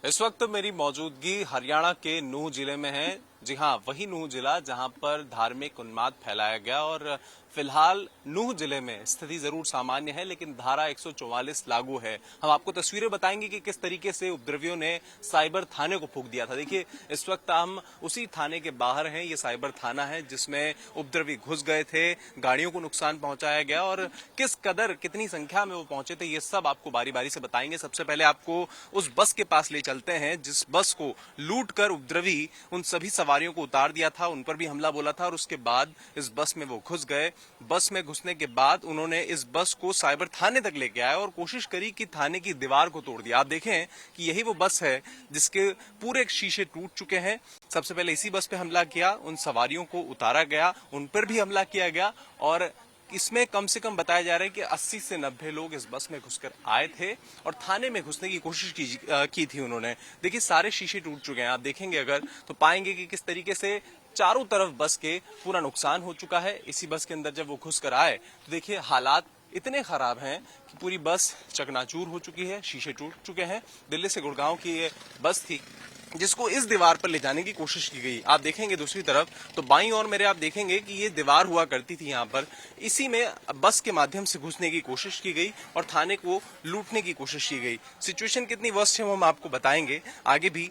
इस वक्त मेरी मौजूदगी हरियाणा के नूंह जिले में है। जी हाँ, वही नूंह जिला जहां पर धार्मिक उन्माद फैलाया गया और फिलहाल नूंह जिले में स्थिति जरूर सामान्य है, लेकिन धारा 144 लागू है। हम आपको तस्वीरें बताएंगे कि किस तरीके से उपद्रवियों ने साइबर थाने को फूंक दिया था। देखिए, इस वक्त हम उसी थाने के बाहर हैं। ये साइबर थाना है जिसमें उपद्रवी घुस गए थे, गाड़ियों को नुकसान पहुंचाया गया और किस कदर कितनी संख्या में वो पहुंचे थे, ये सब आपको बारी बारी से बताएंगे। सबसे पहले आपको उस बस के पास ले चलते हैं जिस बस को लूट कर उपद्रवी उन सभी सवारियों को उतार दिया था, उन पर भी हमला बोला था और उसके बाद इस बस में वो घुस गए। बस में घुसने के बाद उन्होंने इस बस को साइबर थाने तक लेके आए और कोशिश करी कि थाने की दीवार को तोड़ दिया। आप देखें कि यही वो बस है जिसके पूरे शीशे टूट चुके हैं। सबसे पहले इसी बस पे हमला किया, उन सवारियों को उतारा गया, उन पर भी हमला किया गया और इसमें कम से कम बताया जा रहा है कि 80 से 90 लोग इस बस में घुसकर आए थे और थाने में घुसने की कोशिश की थी उन्होंने। देखिए, सारे शीशे टूट चुके हैं। आप देखेंगे अगर तो पाएंगे कि किस तरीके से चारों तरफ बस के पूरा नुकसान हो चुका है। इसी बस के अंदर जब वो घुसकर आए तो देखिए हालात इतने खराब हैं कि पूरी बस चकनाचूर हो चुकी है, शीशे टूट चुके हैं। दिल्ली से गुड़गांव की ये बस थी जिसको इस दीवार पर ले जाने की कोशिश की गई। आप देखेंगे दूसरी तरफ तो बाईं ओर मेरे आप देखेंगे कि ये दीवार हुआ करती थी यहाँ पर, इसी में बस के माध्यम से घुसने की कोशिश की गई और थाने को लूटने की कोशिश की गई। सिचुएशन कितनी वर्स्ट है वो हम आपको बताएंगे आगे भी।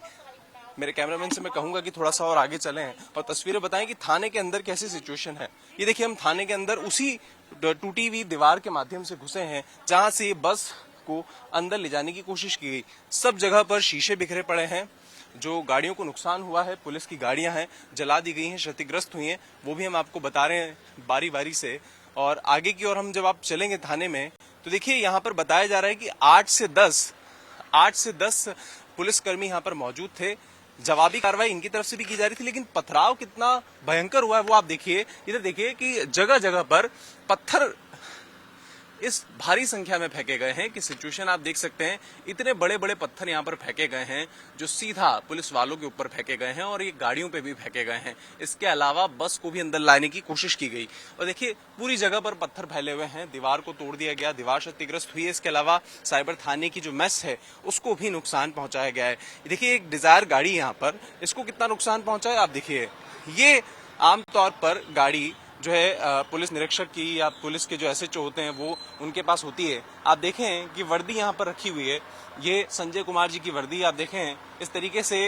मेरे कैमरामैन से मैं कहूंगा कि थोड़ा सा और आगे चलें और तस्वीरें बताएं कि थाने के अंदर कैसी सिचुएशन है। ये देखिए, हम थाने के अंदर उसी टूटी हुई दीवार के माध्यम से घुसे हैं जहां से बस को अंदर ले जाने की कोशिश की गई। सब जगह पर शीशे बिखरे पड़े हैं, जो गाड़ियों को नुकसान हुआ है, पुलिस की गाड़ियां हैं जला दी गई हैं, क्षतिग्रस्त हुई हैं, वो भी हम आपको बता रहे हैं बारी बारी से। और आगे की ओर हम जब आप चलेंगे थाने में तो देखिए यहाँ पर बताया जा रहा है कि 8 से 10 पुलिसकर्मी यहाँ पर मौजूद थे। जवाबी कार्रवाई इनकी तरफ से भी की जा रही थी, लेकिन पथराव कितना भयंकर हुआ है वो आप देखिए। इधर देखिए कि जगह जगह पर पत्थर इस भारी संख्या में फेंके गए हैं कि सिचुएशन आप देख सकते हैं। इतने बड़े बड़े पत्थर यहाँ पर फेंके गए हैं जो सीधा पुलिस वालों के ऊपर फेंके गए हैं और ये गाड़ियों पे भी फेंके गए हैं। इसके अलावा बस को भी अंदर लाने की कोशिश की गई और देखिए पूरी जगह पर पत्थर फैले हुए हैं, दीवार को तोड़ दिया गया, दीवार क्षतिग्रस्त हुई है। इसके अलावा साइबर थाने की जो मेस है उसको भी नुकसान पहुंचाया गया है। देखिए, एक डिजायर गाड़ी यहाँ पर, इसको कितना नुकसान पहुंचा है आप देखिए। ये आमतौर पर गाड़ी जो है पुलिस निरीक्षक की या पुलिस के जो एसएचओ होते हैं वो उनके पास होती है। आप देखें कि वर्दी यहाँ पर रखी हुई है, ये संजय कुमार जी की वर्दी। आप देखें इस तरीके से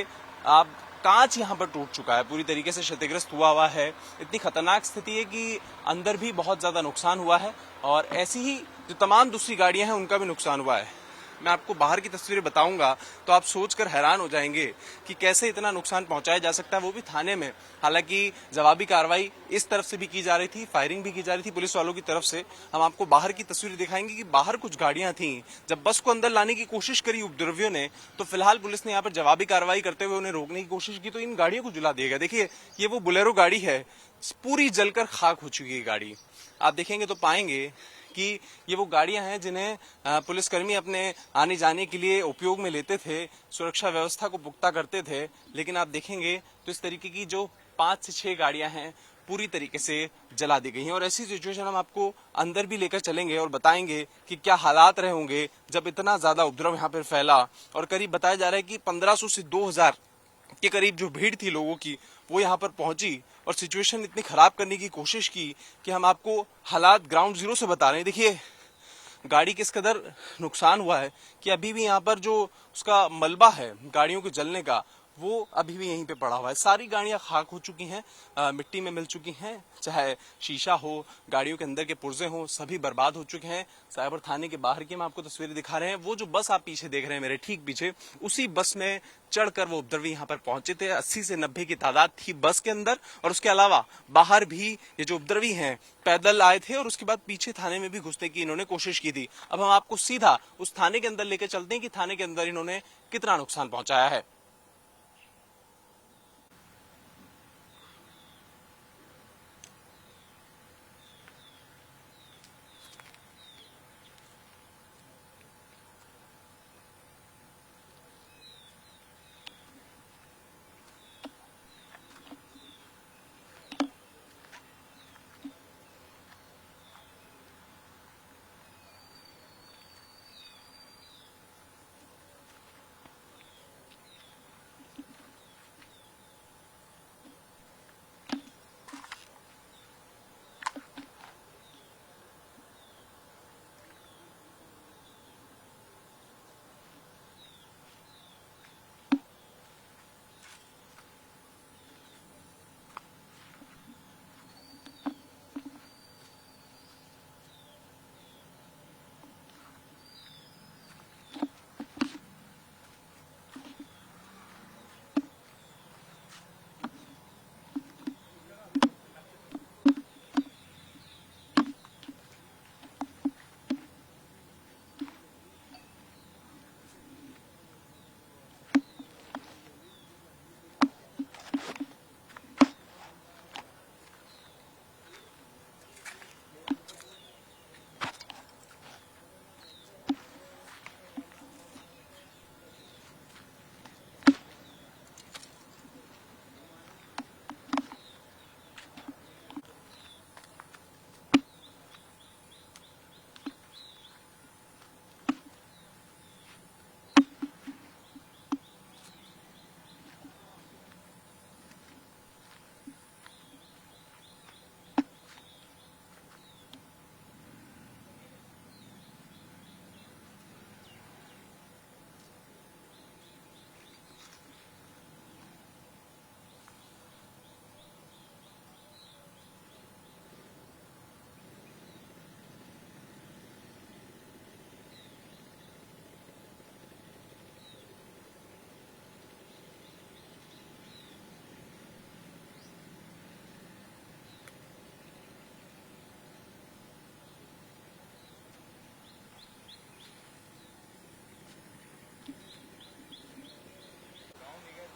आप कांच यहाँ पर टूट चुका है, पूरी तरीके से क्षतिग्रस्त हुआ है। इतनी खतरनाक स्थिति है कि अंदर भी बहुत ज्यादा नुकसान हुआ है और ऐसी ही जो तमाम दूसरी गाड़ियां हैं उनका भी नुकसान हुआ है। मैं आपको बाहर की तस्वीरें बताऊंगा तो आप सोचकर हैरान हो जाएंगे कि कैसे इतना नुकसान पहुंचाया जा सकता है, वो भी थाने में। हालांकि जवाबी कार्रवाई इस तरफ से भी की जा रही थी, फायरिंग भी की जा रही थी पुलिस वालों की तरफ से। हम आपको बाहर की तस्वीरें दिखाएंगे कि बाहर कुछ गाड़ियां थी, जब बस को अंदर लाने की कोशिश करी उपद्रवियों ने तो फिलहाल पुलिस ने यहाँ पर जवाबी कार्रवाई करते हुए उन्हें रोकने की कोशिश की तो इन गाड़ियों को जला दिया गया। देखिए, ये वो बुलेरो गाड़ी है, पूरी जलकर खाक हो चुकी है गाड़ी। आप देखेंगे तो पाएंगे कि ये वो गाड़ियां हैं जिन्हें पुलिसकर्मी अपने आने जाने के लिए उपयोग में लेते थे, सुरक्षा व्यवस्था को पुख्ता करते थे। लेकिन आप देखेंगे तो इस तरीके की जो 5 से 6 गाड़ियां हैं पूरी तरीके से जला दी गई हैं और ऐसी सिचुएशन हम आपको अंदर भी लेकर चलेंगे और बताएंगे कि क्या हालात रहे होंगे जब इतना ज्यादा उपद्रव यहाँ पर फैला। और करीब बताया जा रहा है कि 1500 से 2000 के करीब जो भीड़ थी लोगों की वो यहाँ पर पहुंची और सिचुएशन इतनी खराब करने की कोशिश की कि हम आपको हालात ग्राउंड जीरो से बता रहे हैं। देखिए, गाड़ी किस कदर नुकसान हुआ है कि अभी भी यहाँ पर जो उसका मलबा है गाड़ियों के जलने का वो अभी भी यहीं पे पड़ा हुआ है। सारी गाड़ियां खाक हो चुकी हैं, मिट्टी में मिल चुकी हैं, चाहे शीशा हो, गाड़ियों के अंदर के पुर्जे हो, सभी बर्बाद हो चुके हैं। साइबर थाने के बाहर की हम आपको तस्वीरें दिखा रहे हैं। वो जो बस आप पीछे देख रहे हैं मेरे ठीक पीछे, उसी बस में चढ़कर वो उपद्रवी यहाँ पर पहुंचे थे। 80 से 90 की तादाद थी बस के अंदर और उसके अलावा बाहर भी ये जो उपद्रवी हैं पैदल आए थे और उसके बाद पीछे थाने में भी घुसने की इन्होंने कोशिश की थी। अब हम आपको सीधा उस थाने के अंदर लेकर चलते हैं कि थाने के अंदर इन्होंने कितना नुकसान पहुंचाया है।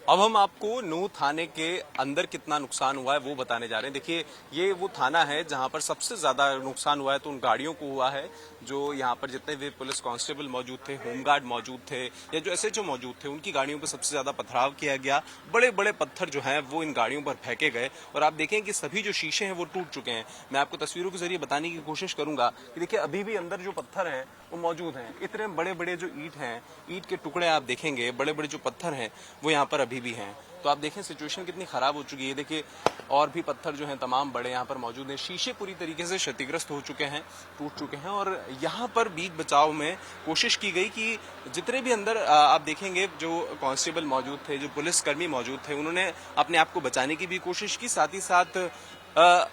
अब हम आपको नूह थाने के अंदर कितना नुकसान हुआ है वो बताने जा रहे हैं। देखिए, ये वो थाना है जहां पर सबसे ज्यादा नुकसान हुआ है तो उन गाड़ियों को हुआ है जो यहाँ पर जितने भी पुलिस कांस्टेबल मौजूद थे, होमगार्ड मौजूद थे या जो एसएचओ मौजूद थे, उनकी गाड़ियों पर सबसे ज्यादा पथराव किया गया। बड़े बड़े पत्थर जो हैं वो इन गाड़ियों पर फेंके गए और आप देखें कि सभी जो शीशे हैं वो टूट चुके हैं। मैं आपको तस्वीरों के जरिए बताने की कोशिश करूंगा कि देखिए अभी भी अंदर जो पत्थर हैं वो मौजूद हैं। इतने बड़े बड़े जो ईंट हैं, ईंट के टुकड़े आप देखेंगे, बड़े बड़े जो पत्थर हैं वो यहाँ पर अभी भी हैं। तो आप देखें सिचुएशन कितनी खराब हो चुकी है। देखिए और भी पत्थर जो हैं तमाम बड़े यहाँ पर मौजूद हैं। शीशे पूरी तरीके से क्षतिग्रस्त हो चुके हैं, टूट चुके हैं और यहाँ पर बीच बचाव में कोशिश की गई कि जितने भी अंदर आप देखेंगे जो कांस्टेबल मौजूद थे, जो पुलिसकर्मी मौजूद थे, उन्होंने अपने आप को बचाने की भी कोशिश की, साथ ही साथ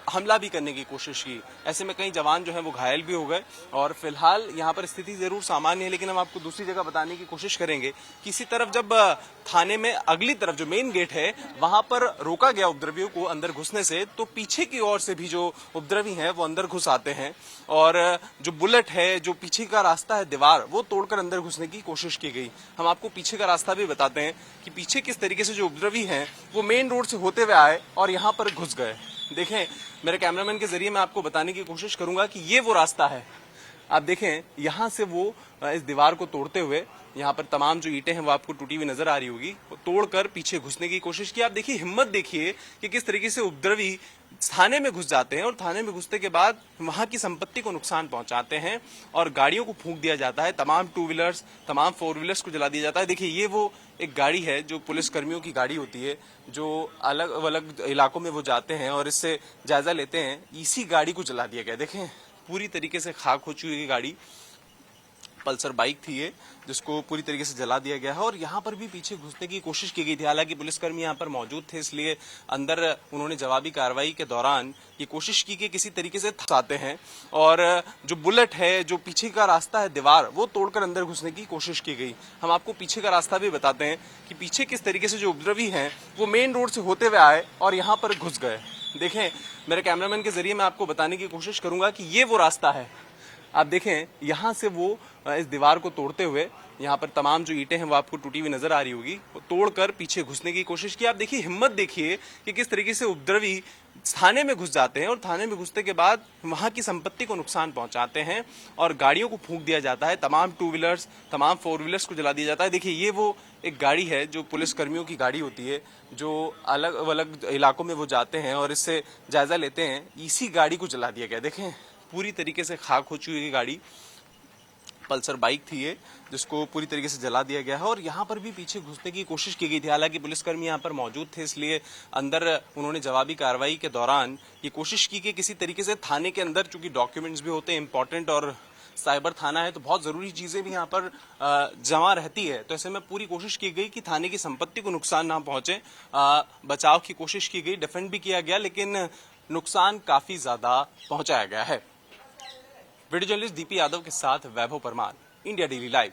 हमला भी करने की कोशिश की। ऐसे में कई जवान जो हैं वो घायल भी हो गए और फिलहाल यहाँ पर स्थिति जरूर सामान्य है, लेकिन हम आपको दूसरी जगह बताने की कोशिश करेंगे। किसी तरफ जब थाने में अगली तरफ जो मेन गेट है वहां पर रोका गया उपद्रवियों को अंदर घुसने से, तो पीछे की ओर से भी जो उपद्रवी हैं वो अंदर घुस आते हैं और जो बुलेट है, जो पीछे का रास्ता है दीवार, वो तोड़कर अंदर घुसने की कोशिश की गई। हम आपको पीछे का रास्ता भी बताते हैं कि पीछे किस तरीके से जो उपद्रवी हैं वो मेन रोड से होते हुए आए और यहाँ पर घुस गए। देखें, मेरे कैमरामैन के जरिए मैं आपको बताने की कोशिश करूंगा कि ये वो रास्ता है। आप देखें यहां से वो इस दीवार को तोड़ते हुए, यहाँ पर तमाम जो ईंटें हैं वो आपको टूटी हुई नजर आ रही होगी, वो तोड़कर पीछे घुसने की कोशिश की। आप देखिए हिम्मत देखिए कि किस तरीके से उपद्रवी थाने में घुस जाते हैं और थाने में घुसने के बाद वहां की संपत्ति को नुकसान पहुंचाते हैं और गाड़ियों को फूंक दिया जाता है। तमाम टू व्हीलर्स, तमाम फोर व्हीलर्स को जला दिया जाता है। देखिए ये वो एक गाड़ी है जो पुलिस कर्मियों की गाड़ी होती है, जो अलग अलग इलाकों में वो जाते हैं और इससे जायजा लेते हैं। इसी गाड़ी को जला दिया गया। देखें पूरी तरीके से खाक हो चुकी है गाड़ी। पल्सर बाइक थी ये, जिसको पूरी तरीके से जला दिया गया है और यहाँ पर भी पीछे घुसने की कोशिश की गई थी। हालांकि पुलिसकर्मी यहाँ पर मौजूद थे, इसलिए अंदर उन्होंने जवाबी कार्रवाई के दौरान ये कोशिश की कि किसी तरीके से आते हैं और जो बुलेट है, जो पीछे का रास्ता है दीवार, वो तोड़कर अंदर घुसने की कोशिश की गई। हम आपको पीछे का रास्ता भी बताते हैं कि पीछे किस तरीके से जो उपद्रवी हैं वो मेन रोड से होते हुए आए और यहाँ पर घुस गए। देखें, मेरे कैमरामैन के जरिए मैं आपको बताने की कोशिश करूंगा कि ये वो रास्ता है। आप देखें यहां से वो इस दीवार को तोड़ते हुए, यहाँ पर तमाम जो ईंटें हैं वो आपको टूटी हुई नजर आ रही होगी, वो तोड़कर पीछे घुसने की कोशिश की। आप देखिए हिम्मत देखिए कि किस तरीके से उपद्रवी थाने में घुस जाते हैं और थाने में घुसने के बाद वहां की संपत्ति को नुकसान पहुंचाते हैं और गाड़ियों को फूंक दिया जाता है। तमाम टू व्हीलर्स, तमाम फोर व्हीलर्स को जला दिया जाता है। देखिए ये वो एक गाड़ी है जो पुलिस कर्मियों की गाड़ी होती है, जो अलग अलग इलाकों में वो जाते हैं और इससे जायजा लेते हैं। इसी गाड़ी को जला दिया गया। देखें पूरी तरीके से खाक हो चुकी है गाड़ी। पल्सर बाइक थी ये, जिसको पूरी तरीके से जला दिया गया है और यहाँ पर भी पीछे घुसने की कोशिश की गई थी। हालांकि पुलिसकर्मी यहाँ पर मौजूद थे, इसलिए अंदर उन्होंने जवाबी कार्रवाई के दौरान ये कोशिश की कि किसी तरीके से थाने के अंदर, चूंकि डॉक्यूमेंट्स भी होते हैं इंपॉर्टेंट और साइबर थाना है तो बहुत जरूरी चीजें भी यहाँ पर जमा रहती है, तो ऐसे में पूरी कोशिश की गई कि थाने की संपत्ति को नुकसान ना पहुंचे। बचाव की कोशिश की गई, डिफेंड भी किया गया, लेकिन नुकसान काफी ज्यादा पहुंचाया गया है। वीडियो जर्नलिस्ट दीपी यादव के साथ वैभव परमार, इंडिया डेली लाइव।